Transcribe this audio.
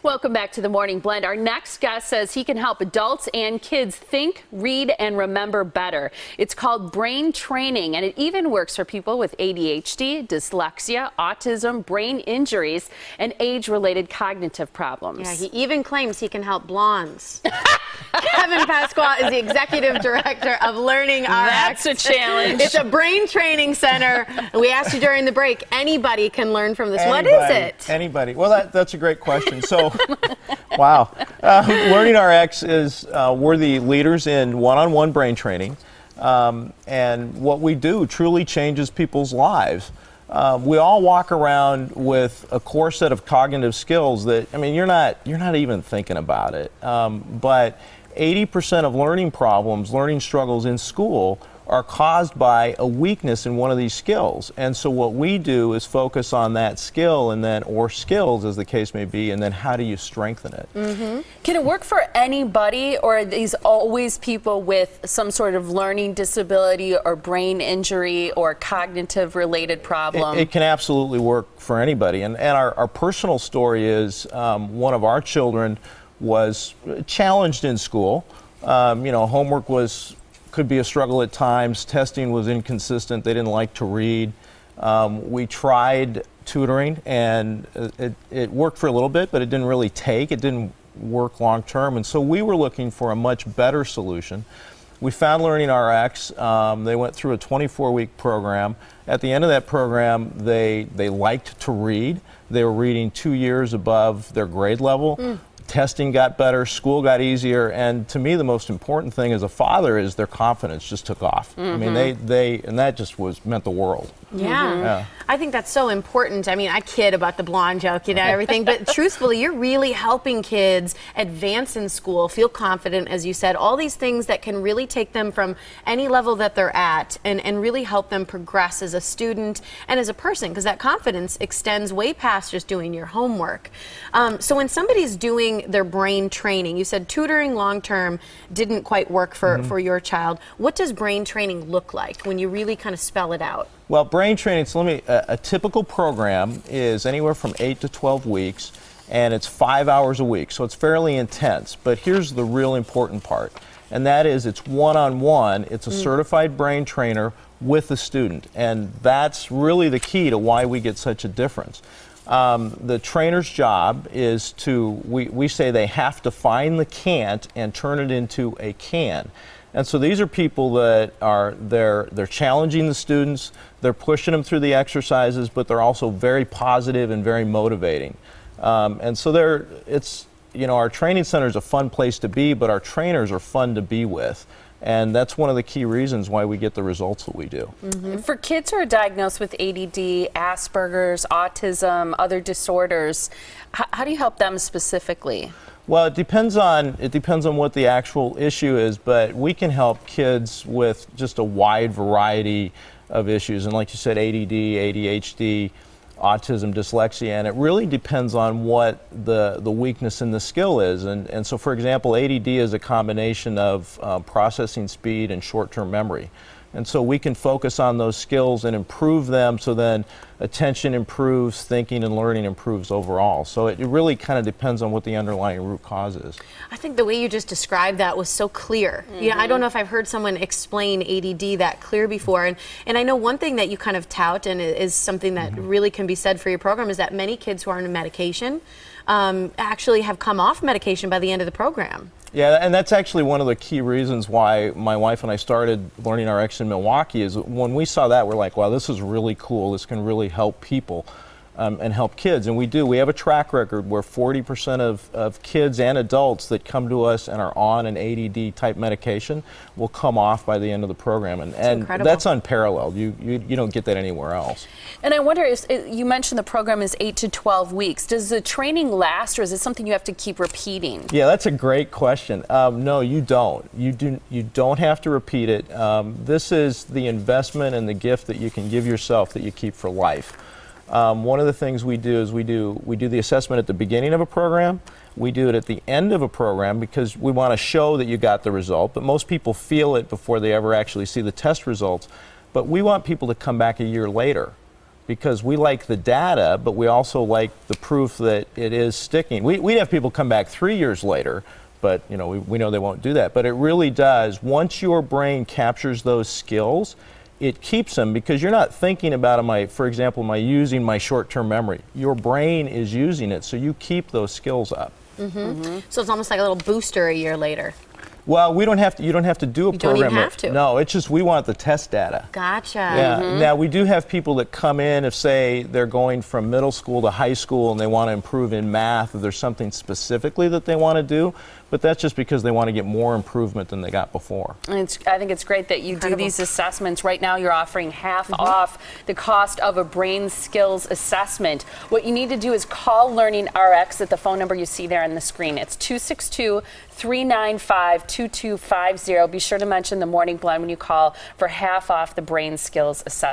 Welcome back to the Morning Blend. Our next guest says he can help adults and kids think, read, and remember better. It's called brain training, and it even works for people with ADHD, dyslexia, autism, brain injuries, and age-related cognitive problems. Yeah, he even claims he can help blondes. Kevin Pasquale is the executive director of LearningRx. That's a challenge. It's a brain training center. We asked you during the break, anybody can learn from this. Anybody, what is it? Anybody. Well, that's a great question. So, wow. LearningRx is, we're the leaders in one-on-one brain training. And what we do truly changes people's lives. We all walk around with a core set of cognitive skills that, I mean, you're not even thinking about it. But 80% of learning problems, learning struggles in school are caused by a weakness in one of these skills. And so what we do is focus on that skill and then, or skills as the case may be, and then how do you strengthen it? Mm-hmm. Can it work for anybody, or are these always people with some sort of learning disability or brain injury or cognitive related problem? It can absolutely work for anybody. And our personal story is one of our children was challenged in school. You know, homework could be a struggle at times. Testing was inconsistent. They didn't like to read. We tried tutoring, and it worked for a little bit, but it didn't really take. It didn't work long term, and so we were looking for a much better solution. We found LearningRx. They went through a 24-week program. At the end of that program, they liked to read. They were reading 2 years above their grade level. Testing got better, school got easier, and to me the most important thing as a father is their confidence just took off. I mean, and that just meant the world. Yeah. I think that's so important. I mean, I kid about the blonde joke, you know, everything, but truthfully, you're really helping kids advance in school, feel confident, as you said, all these things that can really take them from any level that they're at and really help them progress as a student and as a person, because that confidence extends way past just doing your homework. So when somebody's doing their brain training, you said tutoring long-term didn't quite work for your child. What does brain training look like when you really kind of spell it out? Well, brain training, so a typical program is anywhere from 8 to 12 weeks, and it's 5 hours a week, so it's fairly intense. But here's the real important part, and that is it's one-on-one. It's a certified brain trainer with the student, and that's really the key to why we get such a difference. The trainer's job is to, we say they have to find the can't and turn it into a can. And so these are people that they're challenging the students, they're pushing them through the exercises, but they're also very positive and very motivating. And so you know, our training center is a fun place to be, but our trainers are fun to be with. And that's one of the key reasons why we get the results that we do. For kids who are diagnosed with ADD, Asperger's, autism, other disorders, how do you help them specifically? Well, it depends on what the actual issue is, but we can help kids with just a wide variety of issues. And like you said, ADD, ADHD, autism, dyslexia, and it really depends on what the weakness in the skill is. And so, for example, ADD is a combination of processing speed and short-term memory. And so we can focus on those skills and improve them, so then attention improves, thinking and learning improves overall. So it really kind of depends on what the underlying root cause is. I think the way you just described that was so clear. Yeah, I don't know if I've heard someone explain ADD that clear before. And I know one thing that you kind of tout, and is something that really can be said for your program, is that many kids who are on medication actually have come off medication by the end of the program. Yeah, and that's actually one of the key reasons why my wife and I started LearningRx in Milwaukee. Is when we saw that, we're like, wow, this is really cool. This can really help people and help kids. And we do. We have a track record where 40% of kids and adults that come to us and are on an ADD type medication will come off by the end of the program. And that's unparalleled. You don't get that anywhere else. And I wonder, you mentioned the program is 8 to 12 weeks. Does the training last, or is it something you have to keep repeating? Yeah, that's a great question. No, you don't. You don't have to repeat it. This is the investment and the gift that you can give yourself that you keep for life. One of the things we do is we do the assessment at the beginning of a program. We do it at the end of a program because we want to show that you got the result, but most people feel it before they ever actually see the test results. But we want people to come back a year later because we like the data, but we also like the proof that it is sticking. We have people come back 3 years later, but you know, we know they won't do that. But it really does. Once your brain captures those skills, it keeps them, because you're not thinking about, for example, am I using my short-term memory? Your brain is using it, so you keep those skills up. So it's almost like a little booster a year later. Well, we don't have to. You don't have to do a program. You don't even have to. No, it's just we want the test data. Gotcha. Yeah. Now we do have people that come in, if say they're going from middle school to high school and they want to improve in math, if there's something specifically that they want to do, but that's just because they want to get more improvement than they got before. And I think it's great that you do these assessments. Right now you're offering half off the cost of a brain skills assessment. What you need to do is call LearningRx at the phone number you see there on the screen. It's 262-395-2250. Be sure to mention the Morning Blend when you call for half off the brain skills assessment.